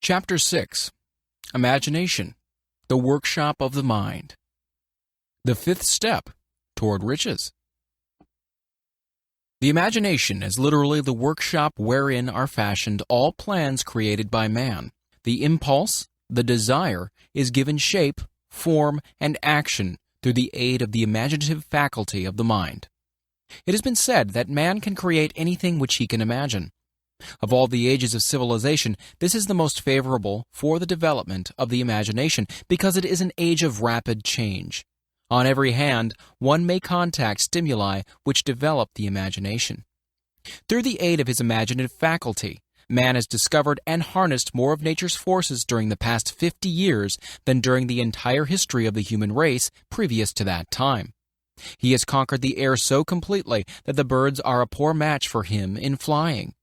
Chapter 6. Imagination, the workshop of the mind. The fifth step toward riches. The imagination is literally the workshop wherein are fashioned all plans created by man. The impulse, the desire, is given shape, form, and action through the aid of the imaginative faculty of the mind. It has been said that man can create anything which he can imagine. Of all the ages of civilization, this is the most favorable for the development of the imagination because it is an age of rapid change. On every hand, one may contact stimuli which develop the imagination. Through the aid of his imaginative faculty, man has discovered and harnessed more of nature's forces during the past 50 years than during the entire history of the human race previous to that time. He has conquered the air so completely that the birds are a poor match for him in flying.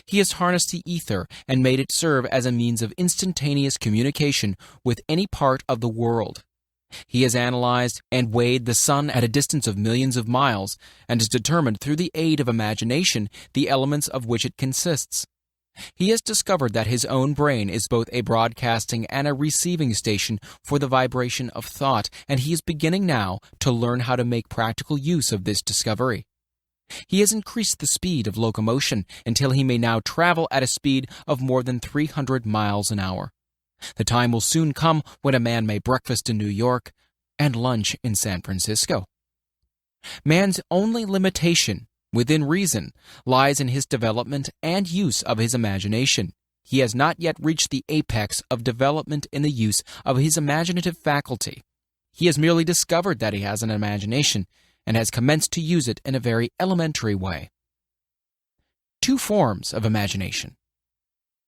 He has harnessed the ether and made it serve as a means of instantaneous communication with any part of the world. He has analyzed and weighed the sun at a distance of millions of miles and has determined through the aid of imagination the elements of which it consists. He has discovered that his own brain is both a broadcasting and a receiving station for the vibration of thought, and he is beginning now to learn how to make practical use of this discovery. He has increased the speed of locomotion until he may now travel at a speed of more than 300 miles an hour. The time will soon come when a man may breakfast in New York and lunch in San Francisco. Man's only limitation, within reason, lies in his development and use of his imagination. He has not yet reached the apex of development in the use of his imaginative faculty. He has merely discovered that he has an imagination and has commenced to use it in a very elementary way. Two forms of imagination.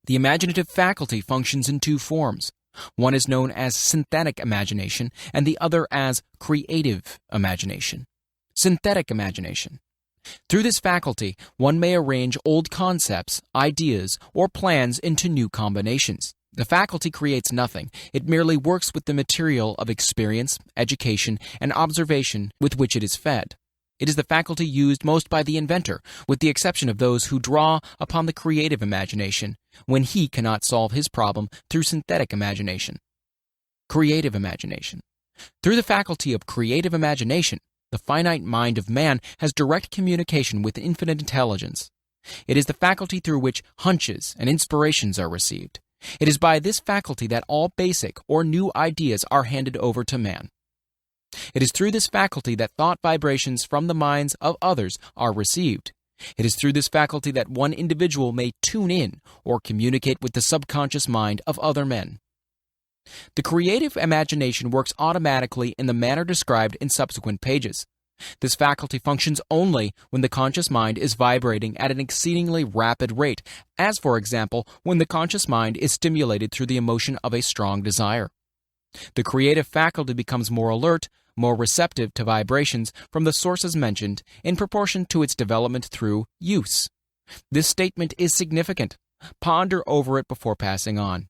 The imaginative faculty functions in two forms. One is known as synthetic imagination, and the other as creative imagination. Synthetic imagination. Through this faculty, one may arrange old concepts, ideas, or plans into new combinations. The faculty creates nothing. It merely works with the material of experience, education, and observation with which it is fed. It is the faculty used most by the inventor, with the exception of those who draw upon the creative imagination when he cannot solve his problem through synthetic imagination. Creative imagination. Through the faculty of creative imagination, the finite mind of man has direct communication with infinite intelligence. It is the faculty through which hunches and inspirations are received. It is by this faculty that all basic or new ideas are handed over to man. It is through this faculty that thought vibrations from the minds of others are received. It is through this faculty that one individual may tune in or communicate with the subconscious mind of other men. The creative imagination works automatically in the manner described in subsequent pages. This faculty functions only when the conscious mind is vibrating at an exceedingly rapid rate, as for example, when the conscious mind is stimulated through the emotion of a strong desire. The creative faculty becomes more alert, more receptive to vibrations from the sources mentioned in proportion to its development through use. This statement is significant. Ponder over it before passing on.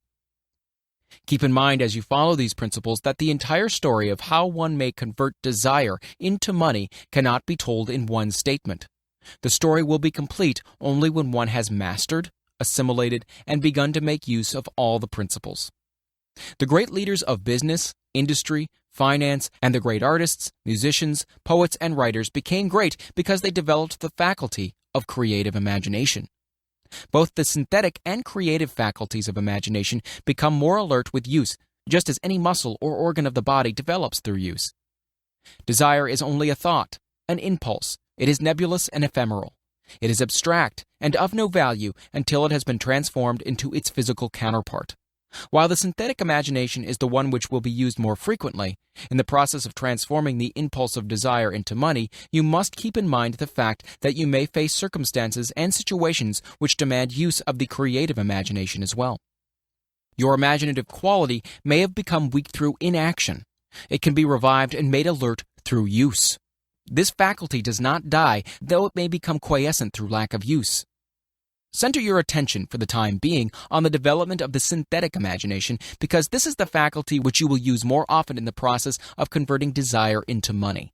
Keep in mind as you follow these principles that the entire story of how one may convert desire into money cannot be told in one statement. The story will be complete only when one has mastered, assimilated, and begun to make use of all the principles. The great leaders of business, industry, finance, and the great artists, musicians, poets, and writers became great because they developed the faculty of creative imagination. Both the synthetic and creative faculties of imagination become more alert with use, just as any muscle or organ of the body develops through use. Desire is only a thought, an impulse. It is nebulous and ephemeral. It is abstract and of no value until it has been transformed into its physical counterpart. While the synthetic imagination is the one which will be used more frequently, in the process of transforming the impulse of desire into money, you must keep in mind the fact that you may face circumstances and situations which demand use of the creative imagination as well. Your imaginative quality may have become weak through inaction. It can be revived and made alert through use. This faculty does not die, though it may become quiescent through lack of use. Center your attention for the time being on the development of the synthetic imagination because this is the faculty which you will use more often in the process of converting desire into money.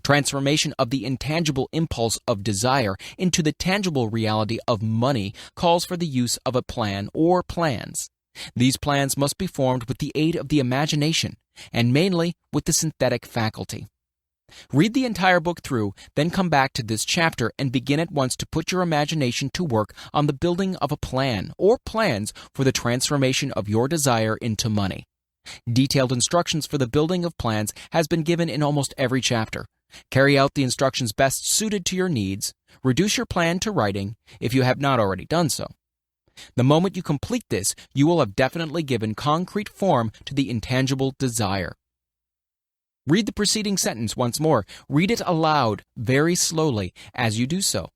Transformation of the intangible impulse of desire into the tangible reality of money calls for the use of a plan or plans. These plans must be formed with the aid of the imagination, and mainly with the synthetic faculty. Read the entire book through, then come back to this chapter and begin at once to put your imagination to work on the building of a plan or plans for the transformation of your desire into money. Detailed instructions for the building of plans has been given in almost every chapter. Carry out the instructions best suited to your needs. Reduce your plan to writing if you have not already done so. The moment you complete this, you will have definitely given concrete form to the intangible desire. Read the preceding sentence once more. Read it aloud, very slowly, as you do so.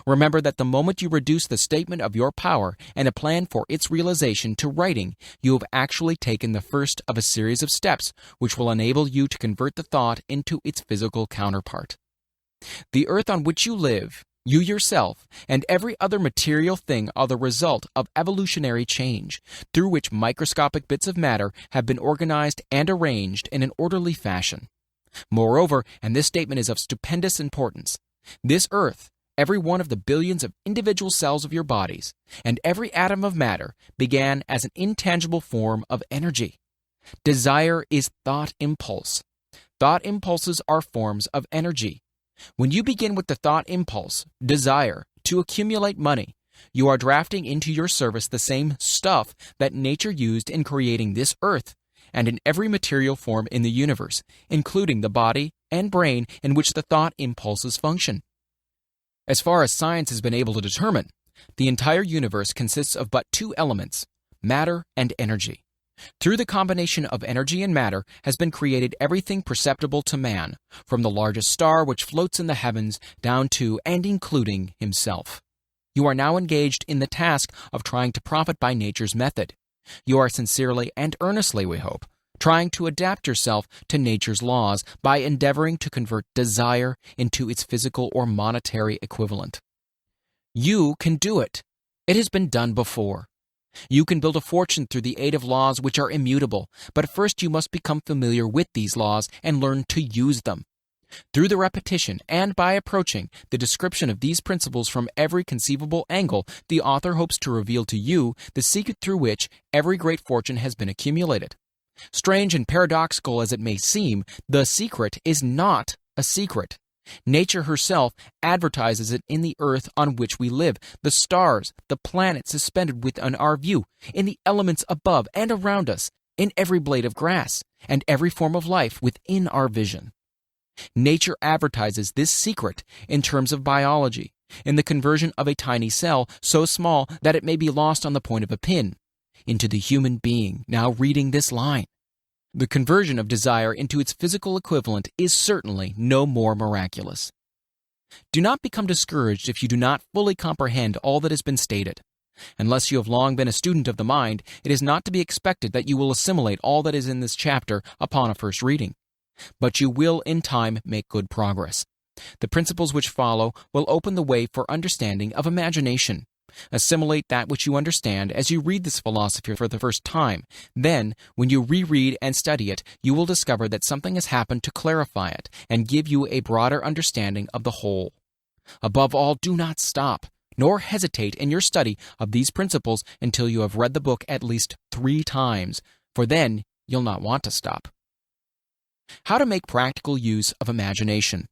Remember that the moment you reduce the statement of your power and a plan for its realization to writing, you have actually taken the first of a series of steps which will enable you to convert the thought into its physical counterpart. The earth on which you live, you yourself, and every other material thing are the result of evolutionary change, through which microscopic bits of matter have been organized and arranged in an orderly fashion. Moreover, and this statement is of stupendous importance, this earth, every one of the billions of individual cells of your bodies, and every atom of matter began as an intangible form of energy. Desire is thought impulse. Thought impulses are forms of energy. When you begin with the thought impulse, desire, to accumulate money, you are drafting into your service the same stuff that nature used in creating this earth and in every material form in the universe, including the body and brain in which the thought impulses function. As far as science has been able to determine, the entire universe consists of but two elements, matter and energy. Through the combination of energy and matter has been created everything perceptible to man, from the largest star which floats in the heavens down to and including himself. You are now engaged in the task of trying to profit by nature's method. You are sincerely and earnestly, we hope, trying to adapt yourself to nature's laws by endeavoring to convert desire into its physical or monetary equivalent. You can do it. It has been done before. You can build a fortune through the aid of laws which are immutable, but first you must become familiar with these laws and learn to use them. Through the repetition and by approaching the description of these principles from every conceivable angle, the author hopes to reveal to you the secret through which every great fortune has been accumulated. Strange and paradoxical as it may seem, the secret is not a secret. Nature herself advertises it in the earth on which we live, the stars, the planets suspended within our view, in the elements above and around us, in every blade of grass, and every form of life within our vision. Nature advertises this secret in terms of biology, in the conversion of a tiny cell so small that it may be lost on the point of a pin, into the human being now reading this line. The conversion of desire into its physical equivalent is certainly no more miraculous. Do not become discouraged if you do not fully comprehend all that has been stated. Unless you have long been a student of the mind, it is not to be expected that you will assimilate all that is in this chapter upon a first reading. But you will in time make good progress. The principles which follow will open the way for understanding of imagination. Assimilate that which you understand as you read this philosophy for the first time. Then, when you reread and study it, you will discover that something has happened to clarify it and give you a broader understanding of the whole. Above all, do not stop, nor hesitate in your study of these principles until you have read the book at least 3 times, for then you'll not want to stop. How to make practical use of imagination.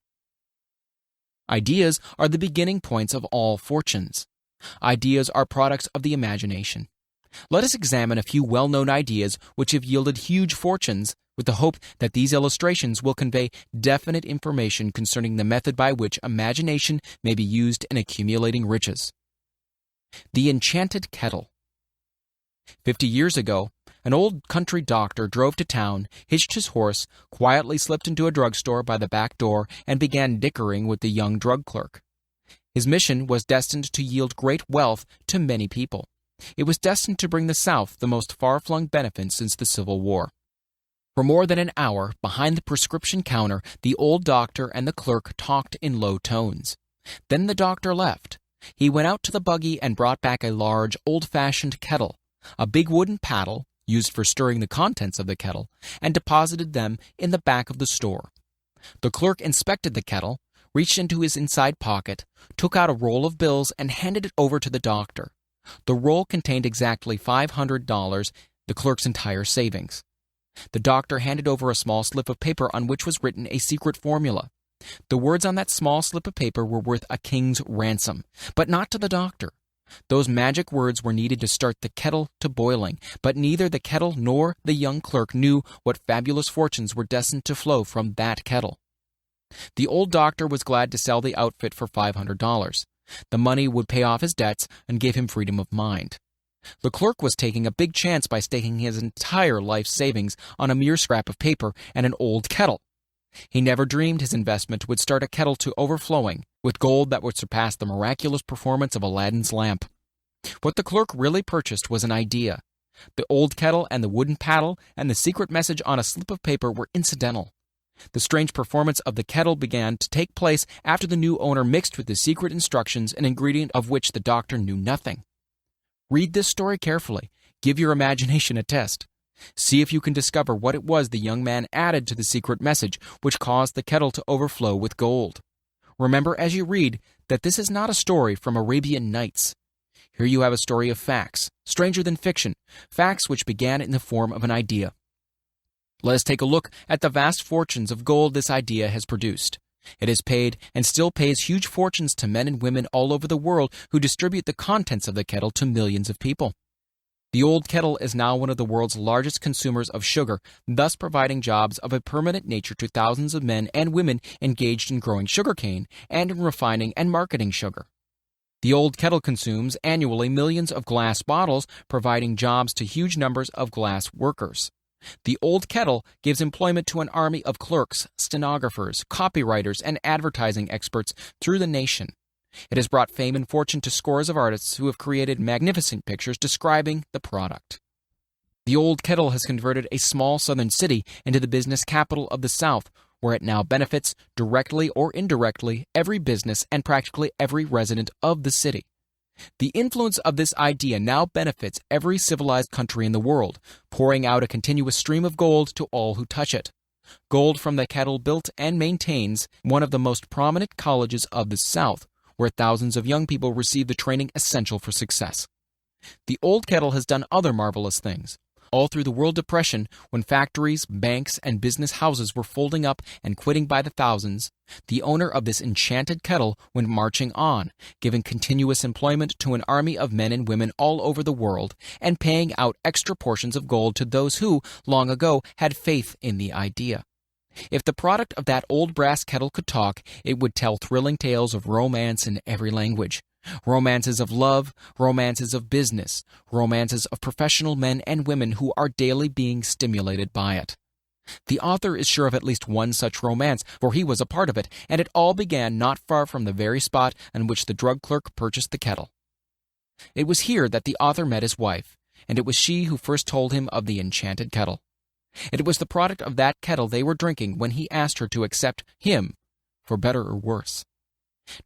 Ideas are the beginning points of all fortunes. Ideas are products of the imagination. Let us examine a few well-known ideas which have yielded huge fortunes, with the hope that these illustrations will convey definite information concerning the method by which imagination may be used in accumulating riches. The enchanted kettle. 50 years ago, an old country doctor drove to town, hitched his horse, quietly slipped into a drugstore by the back door, and began dickering with the young drug clerk. His mission was destined to yield great wealth to many people. It was destined to bring the South the most far-flung benefit since the Civil War. For more than an hour, behind the prescription counter, the old doctor and the clerk talked in low tones. Then the doctor left. He went out to the buggy and brought back a large, old-fashioned kettle, a big wooden paddle, used for stirring the contents of the kettle, and deposited them in the back of the store. The clerk inspected the kettle, reached into his inside pocket, took out a roll of bills, and handed it over to the doctor. The roll contained exactly $500, the clerk's entire savings. The doctor handed over a small slip of paper on which was written a secret formula. The words on that small slip of paper were worth a king's ransom, but not to the doctor. Those magic words were needed to start the kettle to boiling, but neither the kettle nor the young clerk knew what fabulous fortunes were destined to flow from that kettle. The old doctor was glad to sell the outfit for $500. The money would pay off his debts and give him freedom of mind. The clerk was taking a big chance by staking his entire life savings on a mere scrap of paper and an old kettle. He never dreamed his investment would start a kettle to overflowing with gold that would surpass the miraculous performance of Aladdin's lamp. What the clerk really purchased was an idea. The old kettle and the wooden paddle and the secret message on a slip of paper were incidental. The strange performance of the kettle began to take place after the new owner mixed with the secret instructions an ingredient of which the doctor knew nothing. Read this story carefully. Give your imagination a test. See if you can discover what it was the young man added to the secret message which caused the kettle to overflow with gold. Remember as you read that this is not a story from Arabian Nights. Here you have a story of facts, stranger than fiction, facts which began in the form of an idea. Let us take a look at the vast fortunes of gold this idea has produced. It has paid and still pays huge fortunes to men and women all over the world who distribute the contents of the kettle to millions of people. The old kettle is now one of the world's largest consumers of sugar, thus providing jobs of a permanent nature to thousands of men and women engaged in growing sugarcane and in refining and marketing sugar. The old kettle consumes annually millions of glass bottles, providing jobs to huge numbers of glass workers. The old kettle gives employment to an army of clerks, stenographers, copywriters, and advertising experts through the nation. It has brought fame and fortune to scores of artists who have created magnificent pictures describing the product. The old kettle has converted a small southern city into the business capital of the South, where it now benefits, directly or indirectly, every business and practically every resident of the city. The influence of this idea now benefits every civilized country in the world, pouring out a continuous stream of gold to all who touch it. Gold from the kettle built and maintains one of the most prominent colleges of the South, where thousands of young people receive the training essential for success. The old kettle has done other marvelous things. All through the World Depression, when factories, banks, and business houses were folding up and quitting by the thousands, the owner of this enchanted kettle went marching on, giving continuous employment to an army of men and women all over the world, and paying out extra portions of gold to those who, long ago, had faith in the idea. If the product of that old brass kettle could talk, it would tell thrilling tales of romance in every language. Romances of love, romances of business, romances of professional men and women who are daily being stimulated by it. The author is sure of at least one such romance, for he was a part of it, and it all began not far from the very spot on which the drug clerk purchased the kettle. It was here that the author met his wife, and it was she who first told him of the enchanted kettle. It was the product of that kettle they were drinking when he asked her to accept him, for better or worse.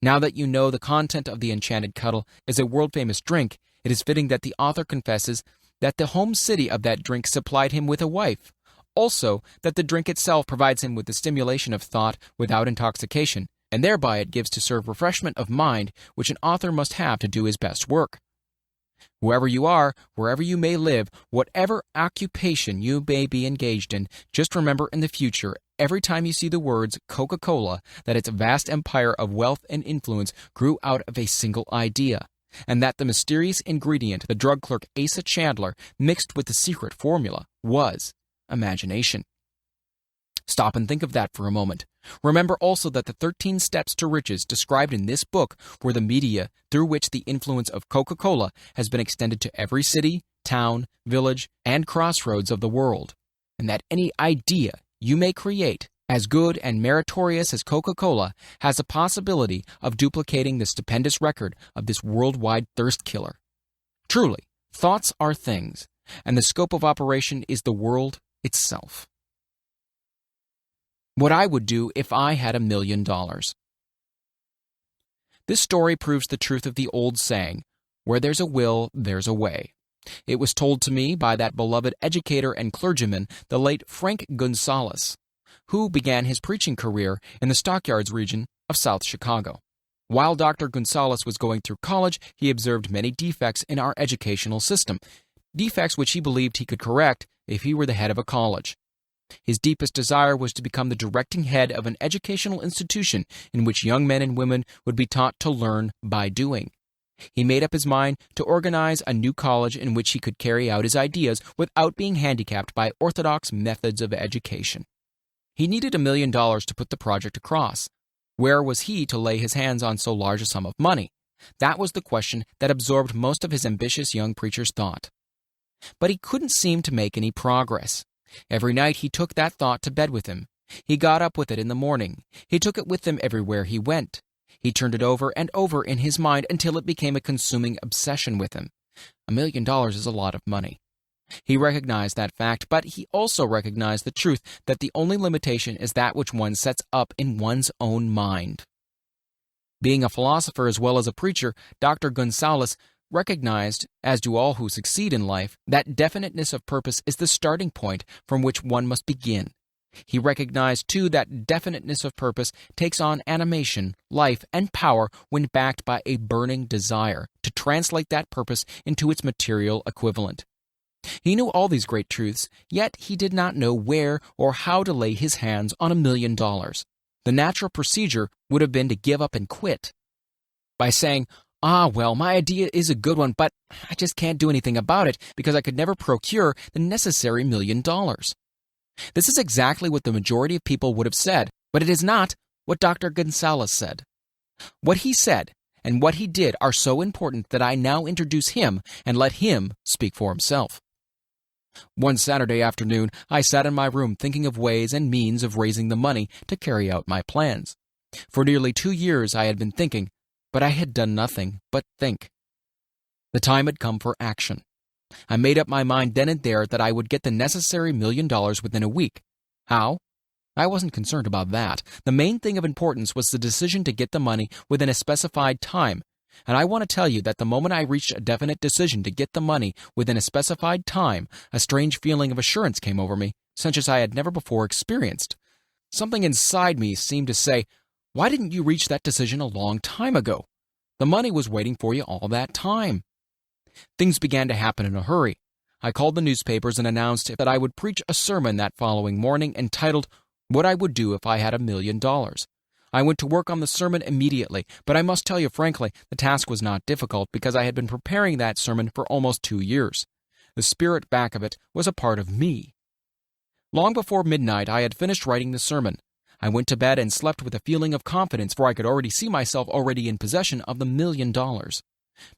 Now that you know the content of the enchanted kettle is a world-famous drink, it is fitting that the author confesses that the home city of that drink supplied him with a wife. Also, that the drink itself provides him with the stimulation of thought without intoxication, and thereby it gives to serve refreshment of mind, which an author must have to do his best work. Whoever you are, wherever you may live, whatever occupation you may be engaged in, just remember in the future, every time you see the words Coca-Cola, that its vast empire of wealth and influence grew out of a single idea, and that the mysterious ingredient the drug clerk Asa Chandler mixed with the secret formula was imagination. Stop and think of that for a moment. Remember also that the 13 steps to riches described in this book were the media through which the influence of Coca-Cola has been extended to every city, town, village, and crossroads of the world, and that any idea you may create, as good and meritorious as Coca-Cola, has a possibility of duplicating the stupendous record of this worldwide thirst killer. Truly, thoughts are things, and the scope of operation is the world itself. What I would do if I had $1 million. This story proves the truth of the old saying, where there's a will, there's a way. It was told to me by that beloved educator and clergyman, the late Frank Gonzalez, who began his preaching career in the Stockyards region of South Chicago. While Dr. Gonzalez was going through college, he observed many defects in our educational system, defects which he believed he could correct if he were the head of a college. His deepest desire was to become the directing head of an educational institution in which young men and women would be taught to learn by doing. He made up his mind to organize a new college in which he could carry out his ideas without being handicapped by orthodox methods of education. He needed $1 million to put the project across. Where was he to lay his hands on so large a sum of money? That was the question that absorbed most of his ambitious young preacher's thought. But he couldn't seem to make any progress. Every night he took that thought to bed with him. He got up with it in the morning. He took it with him everywhere he went. He turned it over and over in his mind until it became a consuming obsession with him. $1 million is a lot of money. He recognized that fact, but he also recognized the truth that the only limitation is that which one sets up in one's own mind. Being a philosopher as well as a preacher, Dr. Gonzalez recognized, as do all who succeed in life, that definiteness of purpose is the starting point from which one must begin. He recognized, too, that definiteness of purpose takes on animation, life, and power when backed by a burning desire to translate that purpose into its material equivalent. He knew all these great truths, yet he did not know where or how to lay his hands on $1 million. The natural procedure would have been to give up and quit. By saying, well, my idea is a good one, but I just can't do anything about it because I could never procure the necessary $1 million. This is exactly what the majority of people would have said, but it is not what Dr. Gonzalez said. What he said and what he did are so important that I now introduce him and let him speak for himself. One Saturday afternoon, I sat in my room thinking of ways and means of raising the money to carry out my plans. For nearly 2 years I had been thinking, but I had done nothing but think. The time had come for action. I made up my mind then and there that I would get the necessary $1 million within a week. How? I wasn't concerned about that. The main thing of importance was the decision to get the money within a specified time. And I want to tell you that the moment I reached a definite decision to get the money within a specified time, a strange feeling of assurance came over me, such as I had never before experienced. Something inside me seemed to say, "Why didn't you reach that decision a long time ago? The money was waiting for you all that time." Things began to happen in a hurry. I called the newspapers and announced that I would preach a sermon that following morning entitled, "What I Would Do If I Had $1 Million." I went to work on the sermon immediately, but I must tell you frankly, the task was not difficult because I had been preparing that sermon for almost 2 years. The spirit back of it was a part of me. Long before midnight, I had finished writing the sermon. I went to bed and slept with a feeling of confidence, for I could already see myself already in possession of the $1 million.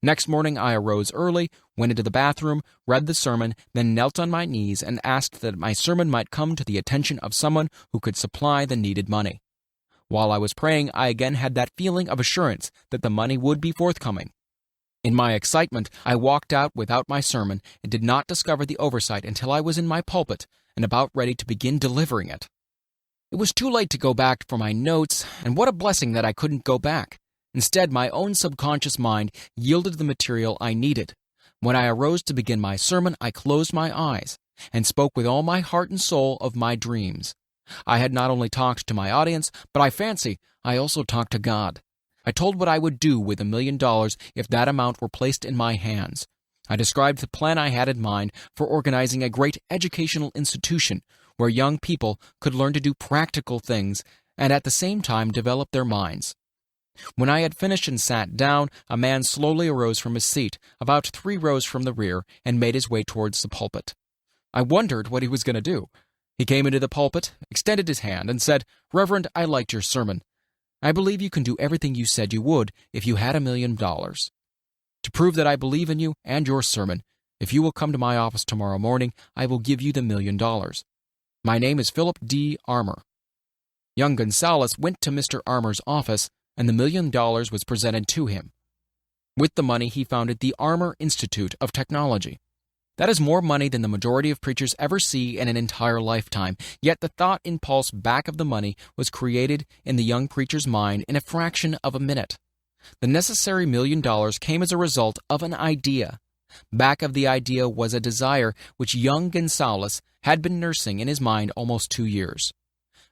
Next morning, I arose early, went into the bathroom, read the sermon, then knelt on my knees and asked that my sermon might come to the attention of someone who could supply the needed money. While I was praying, I again had that feeling of assurance that the money would be forthcoming. In my excitement, I walked out without my sermon and did not discover the oversight until I was in my pulpit and about ready to begin delivering it. It was too late to go back for my notes, and what a blessing that I couldn't go back. Instead, my own subconscious mind yielded the material I needed. When I arose to begin my sermon, I closed my eyes and spoke with all my heart and soul of my dreams. I had not only talked to my audience, but I fancy I also talked to God. I told what I would do with $1 million if that amount were placed in my hands. I described the plan I had in mind for organizing a great educational institution where young people could learn to do practical things and at the same time develop their minds. When I had finished and sat down, a man slowly arose from his seat, about 3 rows from the rear, and made his way towards the pulpit. I wondered what he was going to do. He came into the pulpit, extended his hand, and said, "Reverend, I liked your sermon. I believe you can do everything you said you would if you had $1 million. To prove that I believe in you and your sermon, if you will come to my office tomorrow morning, I will give you the $1 million. My name is Philip D. Armour." Young Gonzalez went to Mr. Armour's office, and the $1 million was presented to him. With the money, he founded the Armour Institute of Technology. That is more money than the majority of preachers ever see in an entire lifetime, yet the thought impulse back of the money was created in the young preacher's mind in a fraction of a minute. The necessary $1 million came as a result of an idea. Back of the idea was a desire which young Gonzalez had been nursing in his mind almost 2 years.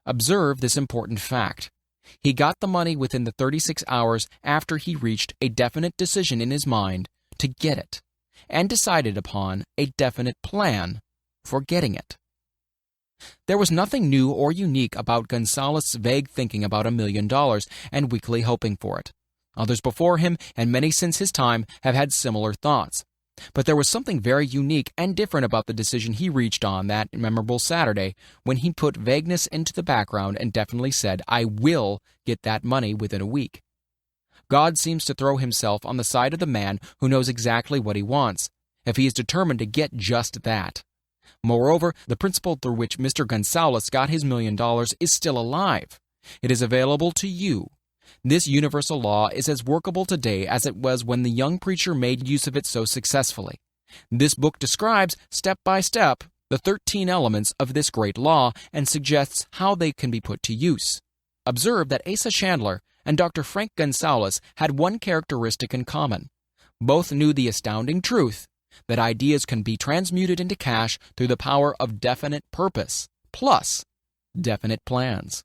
Observe this important fact. He got the money within the 36 hours after he reached a definite decision in his mind to get it, and decided upon a definite plan for getting it. There was nothing new or unique about Gonzalez's vague thinking about $1 million and weakly hoping for it. Others before him, and many since his time, have had similar thoughts. But there was something very unique and different about the decision he reached on that memorable Saturday when he put vagueness into the background and definitely said, "I will get that money within a week." God seems to throw himself on the side of the man who knows exactly what he wants, if he is determined to get just that. Moreover, the principle through which Mr. Gonzalez got his $1 million is still alive. It is available to you. This universal law is as workable today as it was when the young preacher made use of it so successfully. This book describes, step by step, the 13 elements of this great law and suggests how they can be put to use. Observe that Asa Chandler and Dr. Frank Gonzalez had one characteristic in common. Both knew the astounding truth that ideas can be transmuted into cash through the power of definite purpose, plus definite plans.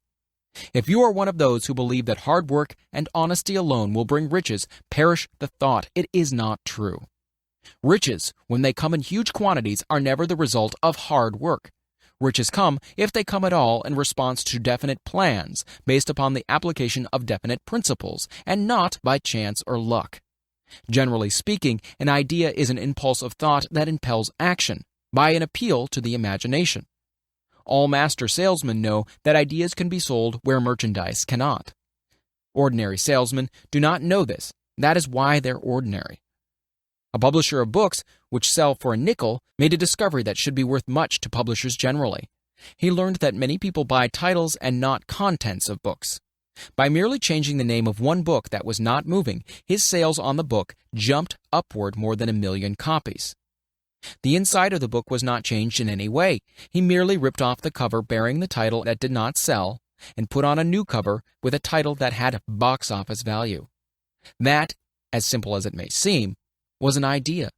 If you are one of those who believe that hard work and honesty alone will bring riches, perish the thought. It is not true. Riches, when they come in huge quantities, are never the result of hard work. Riches come, if they come at all, in response to definite plans, based upon the application of definite principles, and not by chance or luck. Generally speaking, an idea is an impulse of thought that impels action, by an appeal to the imagination. All master salesmen know that ideas can be sold where merchandise cannot. Ordinary salesmen do not know this. That is why they're ordinary. A publisher of books, which sell for a nickel, made a discovery that should be worth much to publishers generally. He learned that many people buy titles and not contents of books. By merely changing the name of one book that was not moving, his sales on the book jumped upward more than 1 million copies. The inside of the book was not changed in any way. He merely ripped off the cover bearing the title that did not sell and put on a new cover with a title that had box office value. That, as simple as it may seem, was an idea.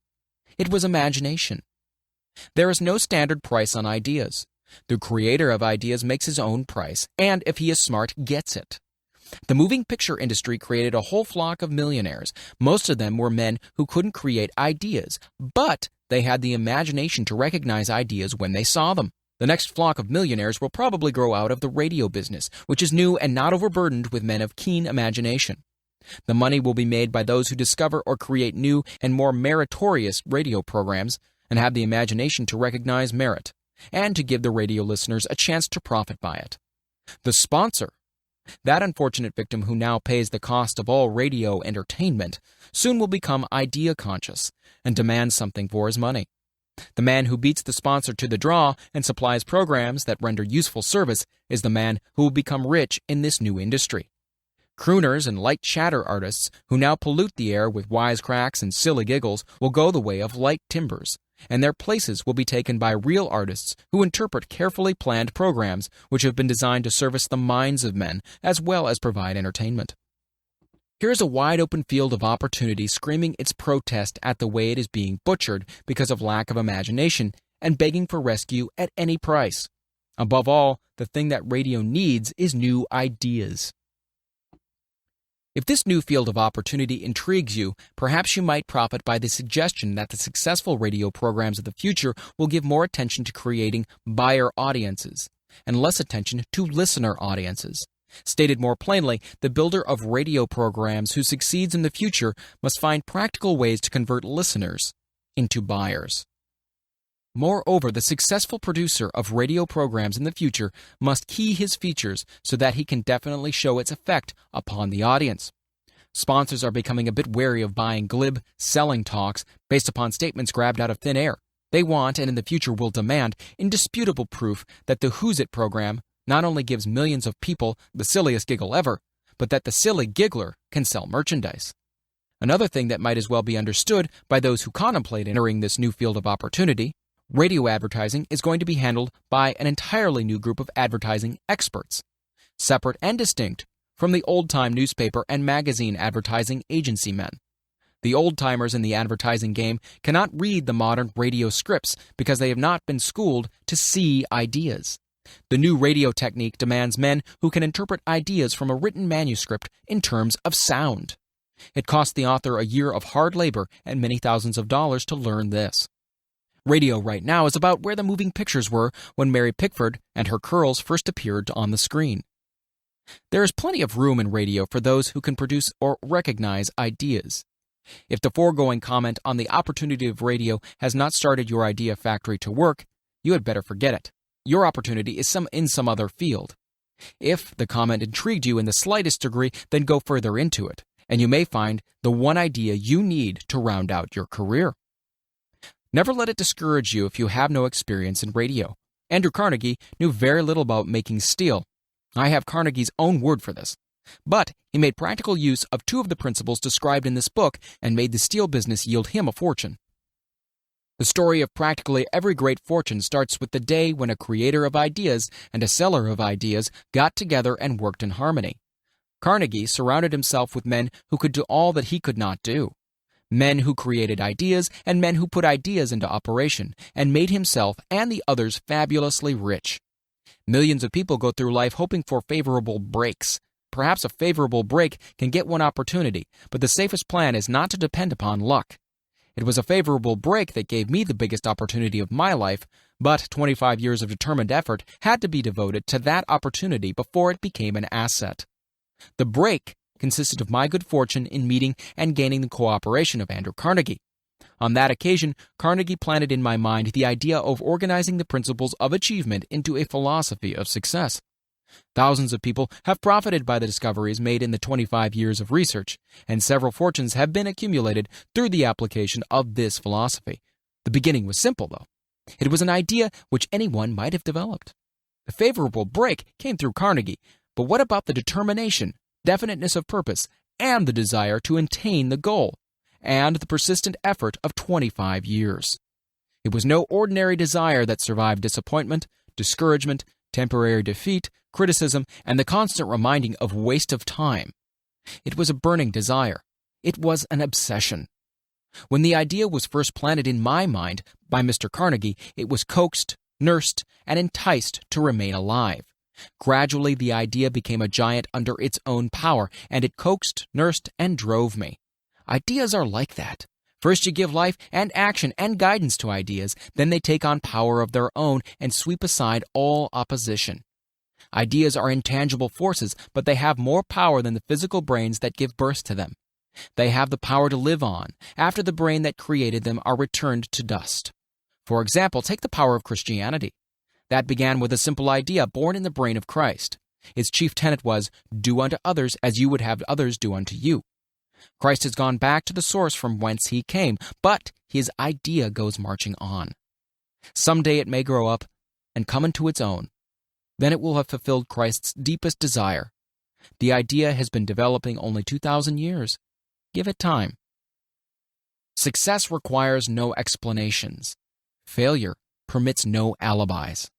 It was imagination. There is no standard price on ideas. The creator of ideas makes his own price, and if he is smart, gets it. The moving picture industry created a whole flock of millionaires. Most of them were men who couldn't create ideas, but they had the imagination to recognize ideas when they saw them. The next flock of millionaires will probably grow out of the radio business, which is new and not overburdened with men of keen imagination. The money will be made by those who discover or create new and more meritorious radio programs and have the imagination to recognize merit, and to give the radio listeners a chance to profit by it. The sponsor, that unfortunate victim who now pays the cost of all radio entertainment, soon will become idea-conscious and demand something for his money. The man who beats the sponsor to the draw and supplies programs that render useful service is the man who will become rich in this new industry. Crooners and light chatter artists who now pollute the air with wisecracks and silly giggles will go the way of light timbers, and their places will be taken by real artists who interpret carefully planned programs which have been designed to service the minds of men as well as provide entertainment. Here is a wide-open field of opportunity screaming its protest at the way it is being butchered because of lack of imagination and begging for rescue at any price. Above all, the thing that radio needs is new ideas. If this new field of opportunity intrigues you, perhaps you might profit by the suggestion that the successful radio programs of the future will give more attention to creating buyer audiences and less attention to listener audiences. Stated more plainly, the builder of radio programs who succeeds in the future must find practical ways to convert listeners into buyers. Moreover, the successful producer of radio programs in the future must key his features so that he can definitely show its effect upon the audience. Sponsors are becoming a bit wary of buying glib, selling talks based upon statements grabbed out of thin air. They want, and in the future will demand, indisputable proof that the Who's It program not only gives millions of people the silliest giggle ever, but that the silly giggler can sell merchandise. Another thing that might as well be understood by those who contemplate entering this new field of opportunity: radio advertising is going to be handled by an entirely new group of advertising experts, separate and distinct from the old-time newspaper and magazine advertising agency men. The old-timers in the advertising game cannot read the modern radio scripts because they have not been schooled to see ideas. The new radio technique demands men who can interpret ideas from a written manuscript in terms of sound. It cost the author a year of hard labor and many thousands of dollars to learn this. Radio right now is about where the moving pictures were when Mary Pickford and her curls first appeared on the screen. There is plenty of room in radio for those who can produce or recognize ideas. If the foregoing comment on the opportunity of radio has not started your idea factory to work, you had better forget it. Your opportunity is in some other field. If the comment intrigued you in the slightest degree, then go further into it, and you may find the one idea you need to round out your career. Never let it discourage you if you have no experience in radio. Andrew Carnegie knew very little about making steel. I have Carnegie's own word for this. But he made practical use of two of the principles described in this book and made the steel business yield him a fortune. The story of practically every great fortune starts with the day when a creator of ideas and a seller of ideas got together and worked in harmony. Carnegie surrounded himself with men who could do all that he could not do. Men who created ideas and men who put ideas into operation and made himself and the others fabulously rich. Millions of people go through life hoping for favorable breaks. Perhaps a favorable break can get one opportunity, but the safest plan is not to depend upon luck. It was a favorable break that gave me the biggest opportunity of my life, but 25 years of determined effort had to be devoted to that opportunity before it became an asset. The break consisted of my good fortune in meeting and gaining the cooperation of Andrew Carnegie. On that occasion, Carnegie planted in my mind the idea of organizing the principles of achievement into a philosophy of success. Thousands of people have profited by the discoveries made in the 25 years of research, and several fortunes have been accumulated through the application of this philosophy. The beginning was simple, though. It was an idea which anyone might have developed. The favorable break came through Carnegie, but what about the determination, definiteness of purpose, and the desire to attain the goal, and the persistent effort of 25 years? It was no ordinary desire that survived disappointment, discouragement, temporary defeat, criticism, and the constant reminding of waste of time. It was a burning desire. It was an obsession. When the idea was first planted in my mind by Mr. Carnegie, it was coaxed, nursed, and enticed to remain alive. Gradually, the idea became a giant under its own power, and it coaxed, nursed, and drove me. Ideas are like that. First you give life and action and guidance to ideas, then they take on power of their own and sweep aside all opposition. Ideas are intangible forces, but they have more power than the physical brains that give birth to them. They have the power to live on, after the brain that created them are returned to dust. For example, take the power of Christianity. That began with a simple idea born in the brain of Christ. Its chief tenet was, do unto others as you would have others do unto you. Christ has gone back to the source from whence he came, but his idea goes marching on. Someday it may grow up and come into its own. Then it will have fulfilled Christ's deepest desire. The idea has been developing only 2,000 years. Give it time. Success requires no explanations. Failure permits no alibis.